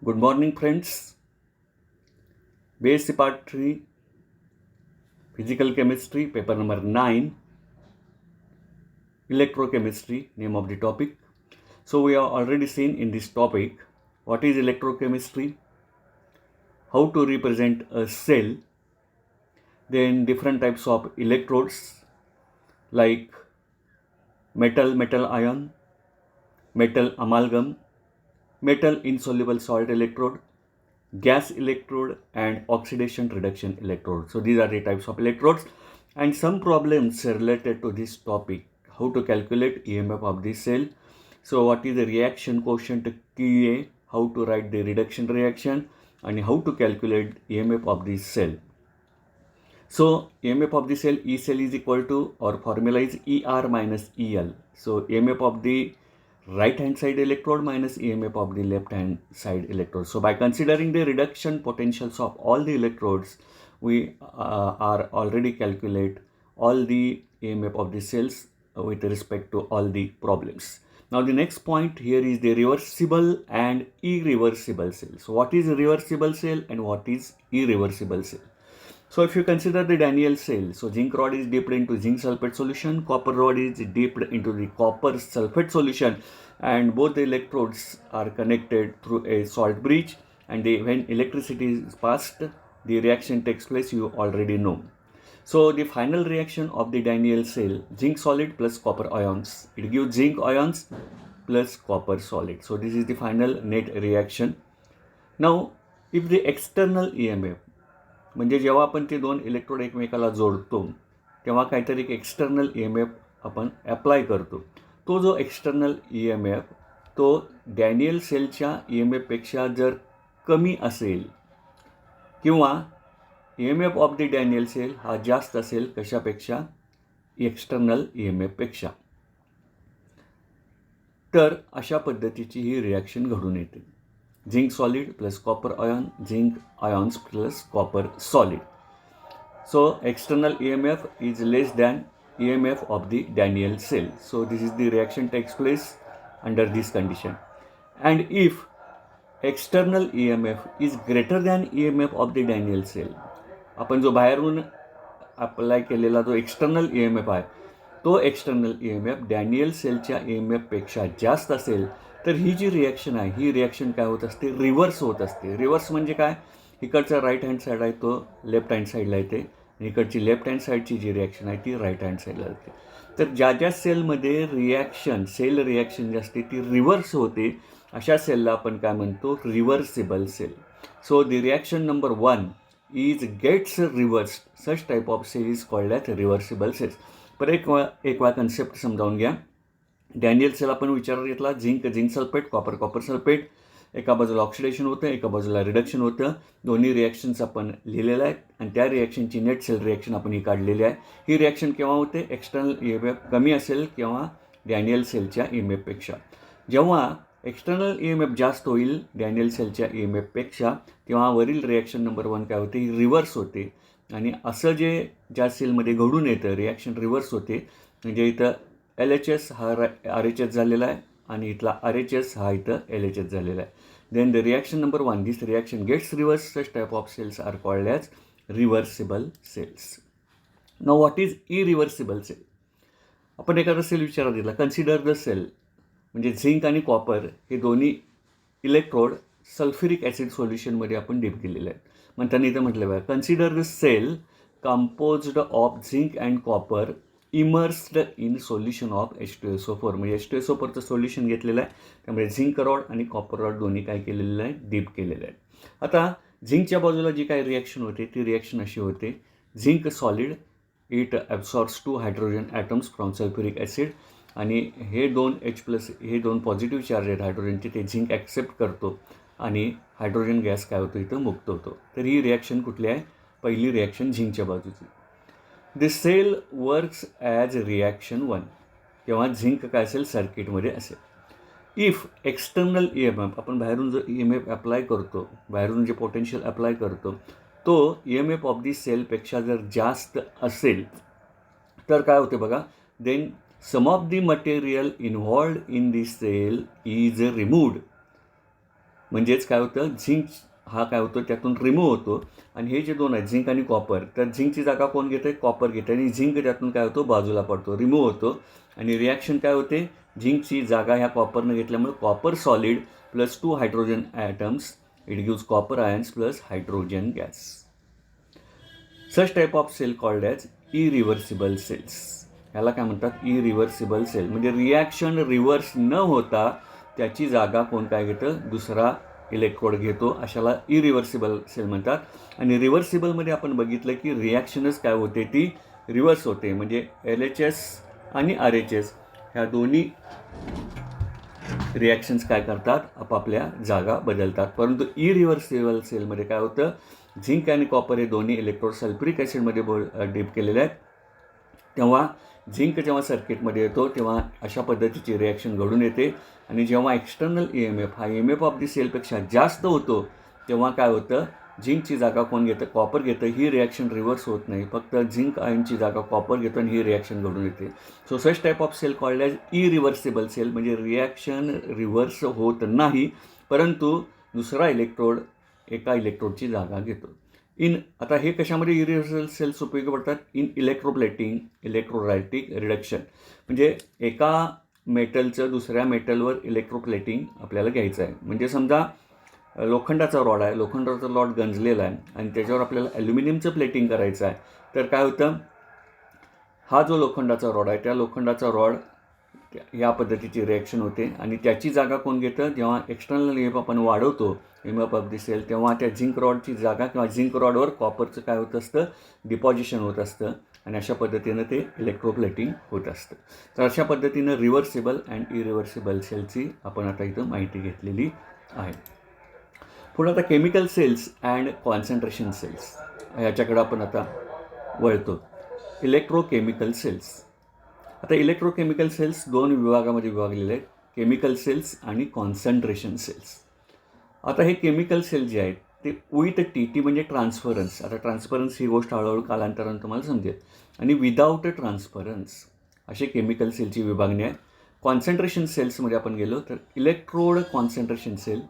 Good morning, friends. BSc Part 3, Physical Chemistry, paper number 9, Electrochemistry, name of the topic. So, we have already seen in this topic what is electrochemistry, how to represent a cell, then different types of electrodes like metal ion, metal amalgam, metal insoluble salt electrode, gas electrode, and oxidation reduction electrode. So these are the types of electrodes and some problems related to this topic. How to calculate EMF of the cell. So what is the reaction quotient QA, how to write the reduction reaction, and how to calculate EMF of the cell. So EMF of the cell, E cell is equal to, or formula is ER minus EL. So EMF of the right hand side electrode minus EMF of the left hand side electrode. So by considering the reduction potentials of all the electrodes, we are already calculate all the EMF of the cells with respect to all the problems. Now the next point here is the reversible and irreversible cell. So what is reversible cell and what is irreversible cell? So if you consider the Daniell cell, so zinc rod is dipped into zinc sulfate solution, copper rod is dipped into the copper sulfate solution, and both the electrodes are connected through a salt bridge, and when electricity is passed, the reaction takes place, you already know. So the final reaction of the Daniell cell, zinc solid plus copper ions, it gives zinc ions plus copper solid. So this is the final net reaction. Now if the external EMF, म्हणजे जेव्हा आपण ते दोन electrode एकमेकाला जोडतो तेव्हा काहीतरी एक एक्सटर्नल EMF आपण अप्लाय करतो. तो जो एक्सटर्नल EMF तो डॅनियल सेलच्या EMFपेक्षा जर कमी असेल किंवा EMF of the Daniell cell हा जास्त असेल कशापेक्षा, एक्सटर्नल EMFपेक्षा, तर अशा पद्धतीची ही रिॲक्शन घडून येते. Zinc solid plus copper ion, zinc ions plus copper solid. So external EMF is less than EMF of the Daniell cell. So this is the reaction takes place under this condition. And if external EMF is greater than EMF of the Daniell cell, आपण जो बाहेरून apply केलेला जो external EMF आहे तो external EMF Daniel सेलच्या EMFपेक्षा जास्त असेल तर ही जी रिॲक्शन आहे ही रिॲक्शन काय होत असते, रिव्हर्स होत असते. रिव्हर्स म्हणजे काय, इकडचा राईट हँड साईड आहे तो लेफ्ट हँड साईडला येते आणि इकडची लेफ्ट हँड साईडची जी रिॲक्शन आहे ती राईट हँड साईडला येते. तर ज्या ज्या सेलमध्ये सेल रिॲक्शन जी असते ती रिव्हर्स होते अशा सेलला आपण काय म्हणतो, reversible cell. So the reaction number 1 is gets reversed. Such type of cell is called as reversible cells. पर एक वेळा कन्सेप्ट समजावून घ्या. डॅनियल सेल आपण विचारात घेतला, झिंक सल्फेट, कॉपर सल्फेट, एका बाजूला ऑक्सिडेशन होतं एका बाजूला रिडक्शन होतं. दोन्ही रिॲक्शन्स आपण लिहिलेल्या आहेत आणि त्या रिॲक्शनची नेट सेल रिॲक्शन आपण ही काढलेली आहे. ही रिॲक्शन केव्हा होते, एक्सटर्नल EMF कमी असेल किंवा डॅनियल सेलच्या EMFपेक्षा. जेव्हा एक्सटर्नल EMF जास्त होईल डॅनियल सेलच्या EMFपेक्षा तेव्हा वरील रिॲक्शन नंबर 1 काय होते, रिव्हर्स होते. आणि असं जे ज्या सेलमध्ये घडून येतं रिॲक्शन रिव्हर्स होते, म्हणजे इथं LHS हा RHS झालेला आहे आणि इथला RHS हा इथं LHS झालेला आहे. Then the reaction number 1, this reaction gets reverse. Such type of cells are called as reversible cells. Now what is irreversible cell. आपण एखादा सेल विचारात घेतला, कन्सिडर द सेल, म्हणजे झिंक आणि कॉपर हे दोन्ही इलेक्ट्रोड सल्फ्युरिक ॲसिड सोल्युशनमध्ये आपण deep केलेले आहेत. म्हणताना इथं म्हटलं बघा, consider the cell composed of zinc and copper immersed in solution of H2SO4. म्हणजे H2SO4चं सोल्युशन घेतलेलं आहे, त्यामुळे झिंक रॉड आणि कॉपर रॉड दोन्ही काय केलेलं आहे, डीप केलेलं आहे. आता झिंकच्या बाजूला जी काही रिॲक्शन होते ती रिॲक्शन अशी होते, zinc solid it absorbs 2 hydrogen atoms from sulphuric acid, आणि हे H+, हे दोन पॉझिटिव्ह चार्ज आहेत हायड्रोजनचे, ते झिंक ॲक्सेप्ट करतो आणि हायड्रोजन गॅस काय होतो इथं मुक्त होतो. तर ही रिॲक्शन कुठली आहे, पहिली रिॲक्शन झिंकच्या बाजूची. The cell works as reaction 1, तेव्हा झिंक काय असेल, सर्किटमध्ये असेल. इफ एक्सटर्नल EMF, आपण बाहेरून जो EMF अप्लाय करतो, बाहेरून जे पोटेन्शियल अप्लाय करतो तो EMF ऑफ दी सेलपेक्षा जर जास्त असेल तर काय होते बघा, then some of the material involved in the cell is removed. म्हणजेच काय होतं, झिंक हा काय होतो त्यातून रिमूव्ह होतो आणि हे जे दोन आहेत झिंक आणि कॉपर, तर झिंकची जागा कोण घेतं, कॉपर घेतं आणि झिंक त्यातून काय होतो बाजूला पडतो, रिमूव्ह होतो आणि रिॲक्शन काय होते, झिंकची जागा ह्या कॉपरनं घेतल्यामुळे copper solid plus 2 hydrogen atoms it gives copper ions plus hydrogen gas. Such type of cell called as irreversible cells. ह्याला काय म्हणतात, इरिव्हर्सिबल सेल. म्हणजे रिॲक्शन रिव्हर्स न होता त्याची जागा कोण काय घेतं, दुसरा इलेक्ट्रोड घेतो, अशाला इरिव्हर्सिबल सेल म्हणतात. आणि रिव्हर्सिबलमध्ये आपण बघितलं की रिॲक्शनच काय होते, ती रिव्हर्स होते. म्हणजे LHS आणि RHS ह्या दोन्ही रिॲक्शन्स काय करतात, आपापल्या जागा बदलतात. परंतु इरिव्हर्सिबल सेलमध्ये काय होतं, झिंक आणि कॉपर हे दोन्ही इलेक्ट्रोड सल्फ्युरिक ॲसिडमध्ये डीप केलेले आहेत. तेव्हा झिंक जेव्हा सर्किटमध्ये येतो तेव्हा अशा पद्धतीची रिॲक्शन घडून येते आणि जेव्हा एक्सटर्नल EMF हा EMF ऑफ दी सेलपेक्षा जास्त होतो तेव्हा काय होतं, झिंकची जागा कोण घेतं, कॉपर घेतं. ही रिॲक्शन रिव्हर्स होत नाही, फक्त झिंक आयनची जागा कॉपर घेतो आणि ही रिॲक्शन घडून येते. So such type of cell called as irreversible cell. म्हणजे रिॲक्शन रिव्हर्स होत नाही, परंतु दुसरा इलेक्ट्रोड एका इलेक्ट्रोडची जागा घेतो. आता हे कशामध्ये इरिव्हर्सिबल सेल्स उपयोगी पडतात, इन इलेक्ट्रोप्लेटिंग, इलेक्ट्रोलायटिक रिडक्शन. म्हणजे एका मेटलचं दुसऱ्या मेटलवर इलेक्ट्रोप्लेटिंग आपल्याला घ्यायचं आहे. म्हणजे समजा लोखंडाचा रॉड आहे, लोखंडाचा रॉड गंजलेला आहे आणि त्याच्यावर आपल्याला ॲल्युमिनियमचं प्लेटिंग करायचं आहे. तर काय होतं, हा जो लोखंडाचा रॉड आहे त्या लोखंडाचा रॉड या पद्धतीची रिॲक्शन होते आणि त्याची जागा कोण घेतं, जेव्हा एक्सटर्नल EMF आपण वाढवतो EMF ऑफ दी सेल तेव्हा त्या झिंक रॉडची जागा किंवा झिंक रॉडवर कॉपरचं काय होत असतं, डिपॉझिशन होत असतं आणि अशा पद्धतीनं ते इलेक्ट्रोप्लेटिंग होत असतं. तर अशा पद्धतीनं रिव्हर्सिबल अँड इरिव्हर्सिबल सेलची आपण आता इथं माहिती घेतलेली आहे. पुढे आता chemical cells and concentration cells ह्याच्याकडं आपण आता वळतो. Electrochemical cells. आता इलेक्ट्रोकेमिकल सेल्स दोन विभागामध्ये विभागलेले आहेत, केमिकल सेल्स आणि कॉन्सन्ट्रेशन सेल्स. आता हे केमिकल सेल जे आहेत ते विथ TT म्हणजे ट्रान्सफरन्स. आता ट्रान्सफरन्स ही गोष्ट हळूहळू कालांतरानं तुम्हाला समजेल. आणि विदाऊट ट्रान्सफरन्स असे केमिकल सेलची विभागणी आहे. कॉन्सन्ट्रेशन सेल्समध्ये आपण गेलो तर electrode concentration cell,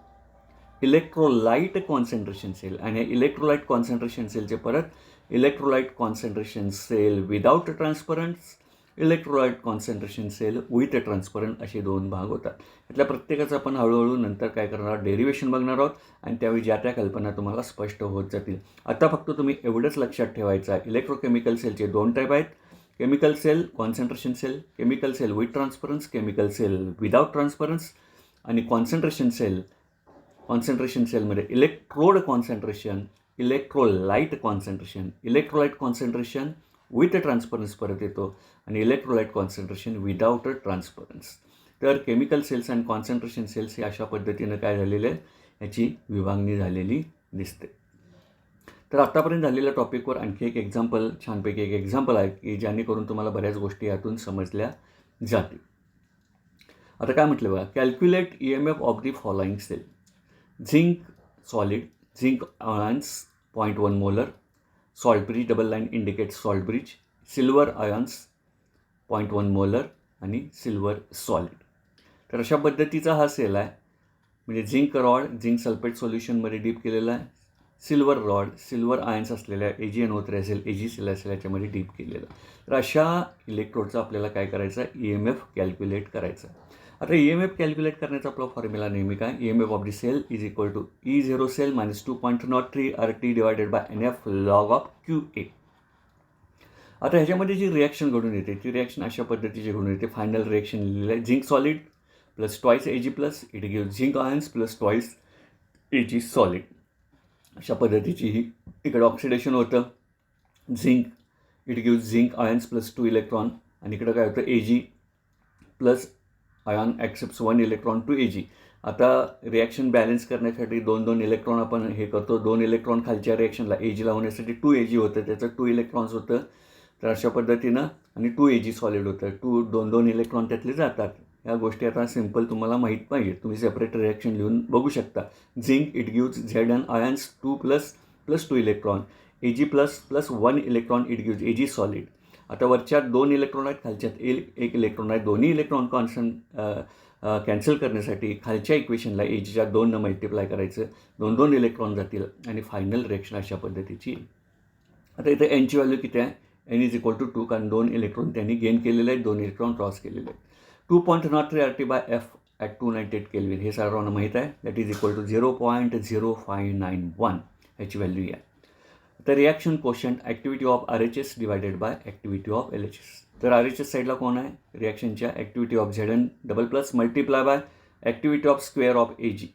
electrolyte concentration cell आणि इलेक्ट्रोलाइट कॉन्सन्ट्रेशन सेलचे परत electrolyte concentration cell without transference, electrolyte concentration cell with transparent असे दोन भाग होतात. यातल्या प्रत्येकाचं आपण हळूहळू नंतर काय करणार आहोत, डेरिवेशन बघणार आहोत आणि त्यावेळी ज्या त्या कल्पना तुम्हाला स्पष्ट होत जातील. आता फक्त तुम्ही एवढंच लक्षात ठेवायचं आहे, इलेक्ट्रोकेमिकल सेलचे दोन टाईप आहेत, chemical cell, concentration cell, chemical cell with transference, chemical cell without transference. आणि कॉन्सन्ट्रेशन सेलमध्ये electrode concentration, electrolyte concentration, electrolyte concentration with transference परत येतो आणि इलेक्ट्रोलाइट कॉन्सन्ट्रेशन विदाऊट ट्रान्सपरन्स. तर केमिकल सेल्स आणि कॉन्सन्ट्रेशन सेल्स हे अशा पद्धतीनं काय झालेलं आहे, याची विभागणी झालेली दिसते. तर आत्तापर्यंत झालेल्या टॉपिकवर आणखी एक एक्झाम्पल, छानपैकी एक एक्झाम्पल आहे की जेणेकरून तुम्हाला बऱ्याच गोष्टी यातून समजल्या जातील. आता काय म्हटलं बघा, calculate EMF of the following cell. Zinc solid, zinc ions 0.1 molar, salt bridge, double line indicate salt bridge, silver ions 0.1 molar आणि सिल्वर सॉलिड. तर अशा पद्धतीचा हा सेल आहे. म्हणजे झिंक रॉड झिंक सल्फेट सोल्युशनमध्ये डीप केलेला आहे, सिल्वर रॉड सिल्वर आयन्स असलेल्या AgNO3 असेल, AgCl असेल याच्यामध्ये डीप केलेलं. तर अशा इलेक्ट्रोडचा आपल्याला काय करायचं आहे, EMF कॅल्क्युलेट करायचं. आता EMF कॅल्क्युलेट करण्याचा आपला फॉर्म्युला नेहमी काय, EMF of the cell is equal to E0 cell minus 2.03 RT divided by NF log of QA. आता ह्याच्यामध्ये जी रिॲक्शन घडून येते ती रिॲक्शन अशा पद्धतीची घडून येते. फायनल रिॲक्शन लिहिलेलं आहे, zinc solid plus twice Ag plus it give zinc ions plus twice Ag solid. अशा पद्धतीची ही इकडे ऑक्सिडेशन होतं, zinc it give zinc ions plus 2 electron आणि इकडं काय होतं, Ag plus ion accepts 1 electron to Ag. आता रिॲक्शन बॅलन्स करण्यासाठी 2 इलेक्ट्रॉन आपण हे करतो, 2 इलेक्ट्रॉन खालच्या रिॲक्शनला Ag होण्यासाठी 2 Ag होतं, त्याचं 2 इलेक्ट्रॉन्स होतं. तर अशा पद्धतीनं आणि 2 Ag सॉलिड होतं, 2 इलेक्ट्रॉन त्यातले जातात. या गोष्टी आता सिम्पल तुम्हाला माहीत पाहिजे, तुम्ही सेपरेट रिॲक्शन लिहून बघू शकता. Zinc it gives Zn ions 2 plus 2 electron, Ag plus 1 electron it gives Ag solid. आता वरच्यात 2 इलेक्ट्रॉन आहेत, खालच्यात एक इलेक्ट्रॉन आहे, दोन्ही इलेक्ट्रॉन कॅन्सल करण्यासाठी खालच्या इक्वेशनला एजीच्या 2 मल्टिप्लाय करायचं, 2 इलेक्ट्रॉन जातील आणि फायनल रिॲक्शन अशा पद्धतीची. आता इथे एनची व्हॅल्यू किती आहे? एन इज इक्वल टू 2, कारण 2 इलेक्ट्रॉन त्यांनी गेन केलेले आहेत, 2 इलेक्ट्रॉन क्रॉस केलेले आहेत. 2.03 RT/F ॲट 298 केल्विन हे सर्वांना माहीत आहे. दॅट इज इक्वल टू 0.0591 ह्याची व्हॅल्यू आहे. तर reaction quotient activity of RHS divided by activity of LHS. तर RHS साईडला कोण आहे? रिॲक्शनच्या activity of Zn double plus multiply by activity of square of AG.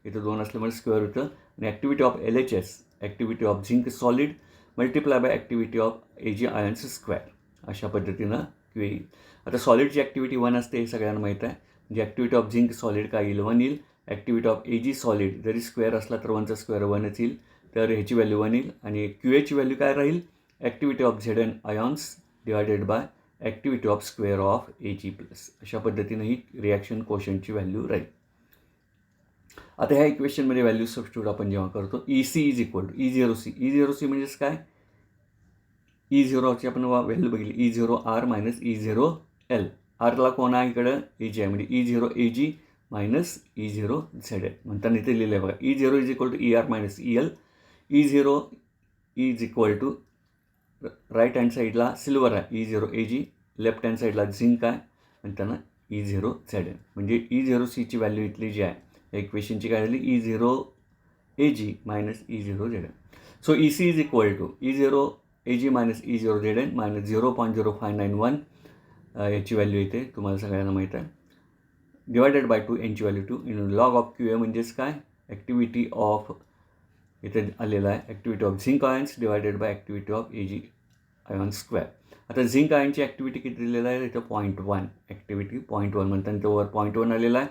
इथं 2 असल्यामुळे स्क्वेअर होतं. आणि activity of LHS activity of zinc solid multiply by activity of AG ions square अशा पद्धतीनं येईल. आता सॉलिडची ॲक्टिव्हिटी 1 असते हे सगळ्यांना माहीत आहे. म्हणजे ॲक्टिव्हिटी ऑफ झिंक सॉलिड काय येईल? 1 येईल. ॲक्टिव्हिटी ऑफ AG सॉलिड जरी स्क्वेअर असला तर 1चा स्क्वेअर 1च येईल. तर ह्याची व्हॅल्यू 1 येईल. आणि QAची व्हॅल्यू काय राहील? Activity of Zn ions divided by activity of square of AG plus. अशा पद्धतीनं ही रिॲक्शन कोशंटची व्हॅल्यू राहील. आता ह्या इक्वेशनमध्ये व्हॅल्यू सबस्टिट्यूट आपण जेव्हा करतो EC is equal to E0C. E0C म्हणजेच काय? E0ची आपण व्हॅल्यू बघितली E0R मायनस E0L. आरला कोण आहे इकडं? AG आहे. म्हणजे E0AG मायनस E0ZL म्हणताना इथे लिहिलं आहे बघा. E0 is equal to ER minus EL. E0 is equal to right hand साईडला सिल्वर आहे E0AG, लेफ्ट हँड साईडला झिंक आहे म्हणताना E0ZL. म्हणजे E0Cची व्हॅल्यू इथली जी आहे या इक्वेशनची काय झाली? E0AG minus E0ZL. So EC is equal to E0AG minus E0ZL minus 0.0591 याची व्हॅल्यू येते तुम्हाला सगळ्यांना माहीत आहे. डिवायडेड बाय 2 एनची value 2 in log of QA म्हणजेच काय? ॲक्टिव्हिटी ऑफ इथे आलेला आहे activity of zinc ions divided by activity of AG ions square. आता झिंक आयनची ॲक्टिव्हिटी किती दिलेला आहे? इथं 0.1 ॲक्टिव्हिटी 0.1 म्हणताना तो वर 0.1 आलेला आहे.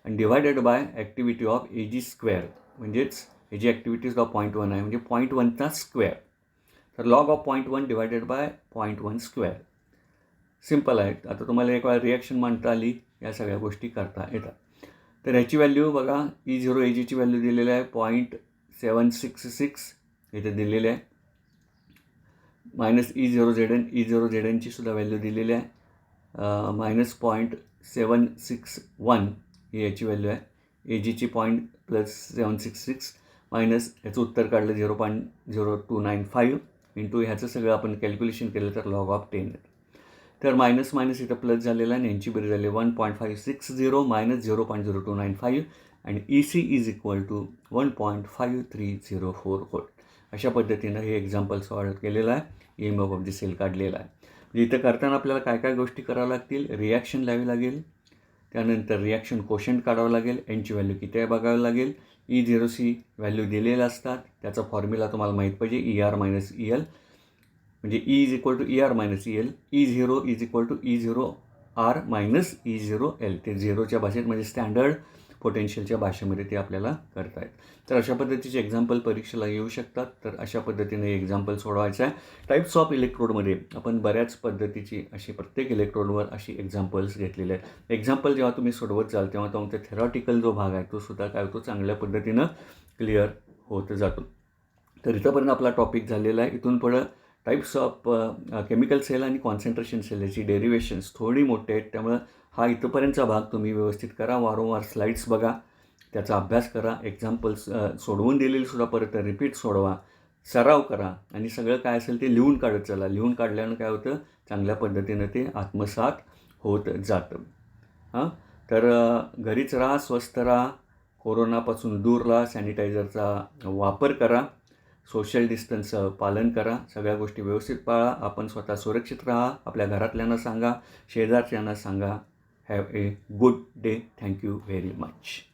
आणि divided by activity of AG square म्हणजेच ह्याची ॲक्टिव्हिटीज ऑफ 0.1 आहे म्हणजे 0.1चा स्क्वेअर. तर log of 0.1 divided by 0.1 square. Simple आहे. आता तुम्हाला एक वेळा रिॲक्शन मांडता आली या सगळ्या गोष्टी करता येतात. तर ह्याची व्हॅल्यू बघा E0AGची व्हॅल्यू दिलेली आहे 0.766 इथे दिलेली आहे. मायनस E0ZNची सुद्धा व्हॅल्यू दिलेली आहे -0.761 ही याची व्हॅल्यू आहे. AGची .+766 मायनस ह्याचं उत्तर काढलं 0.0295 इंटू ह्याचं सगळं आपण कॅल्क्युलेशन केलं तर लॉग ऑफ 10. तर मायनस मायनस इथं प्लस झालेला आहे आणि यांची बेरीज झाली 1.560 मायनस 0.0295 आणि EC is equal to 1.5304 volt. अशा पद्धतीनं हे एक्झाम्पल सॉल्व केलेलं आहे. EMF ऑफ दी सेल काढलेला आहे. म्हणजे इथं करताना आपल्याला काय काय गोष्टी कराव्या लागतील? रिॲक्शन लावावी लागेल, त्यानंतर रिॲक्शन कोशंट काढावं लागेल, एनची व्हॅल्यू किती आहे बघावं लागेल, E0C व्हॅल्यू दिलेल्या असतात त्याचा फॉर्म्युला तुम्हाला माहीत पाहिजे ER मायनस EL म्हणजे E is equal to ER minus EL. E0 is equal to E0R minus E0L. ते झिरोच्या भाषेत म्हणजे स्टँडर्ड पोटेन्शियलच्या भाषेमध्ये ते आपल्याला करता येत. तर अशा पद्धतीचे एक्झाम्पल परीक्षेला येऊ शकतात. तर अशा पद्धतीने एक्झाम्पल सोडवायचं आहे. टाईप्स ऑफ इलेक्ट्रोडमध्ये आपण बऱ्याच पद्धतीची अशी प्रत्येक इलेक्ट्रोडवर अशी एक्झाम्पल्स घेतलेले आहेत. एक्झाम्पल जेव्हा तुम्ही सोडवत जाल तेव्हा तुमचा थेरॉटिकल जो भाग आहे तो सुद्धा काय होतो चांगल्या पद्धतीनं क्लिअर होत जातो. तर इथंपर्यंत आपला टॉपिक झालेला आहे. इथून पुढं टाईप्स ऑफ केमिकल सेल आणि कॉन्सन्ट्रेशन सेल याची डेरिवेशन्स थोडी मोठी आहेत. त्यामुळं हा इथंपर्यंतचा भाग तुम्ही व्यवस्थित करा, वारंवार स्लाईड्स बघा, त्याचा अभ्यास करा, एक्झाम्पल्स सोडवून दिलेली सुद्धा परत रिपीट सोडवा, सराव करा आणि सगळं काय असेल ते लिहून काढत चला. लिहून काढल्यानं काय होतं चांगल्या पद्धतीनं ते आत्मसात होत जातं. तर घरीच राहा, स्वस्थ राहा, कोरोनापासून दूर राहा, सॅनिटायझरचा वापर करा, सोशल डिस्टन्सचं पालन करा, सगळ्या गोष्टी व्यवस्थित पाळा, आपण स्वतः सुरक्षित राहा, आपल्या घरातल्यांना सांगा, शेजारच्यांना सांगा. Have a good day. Thank you very much.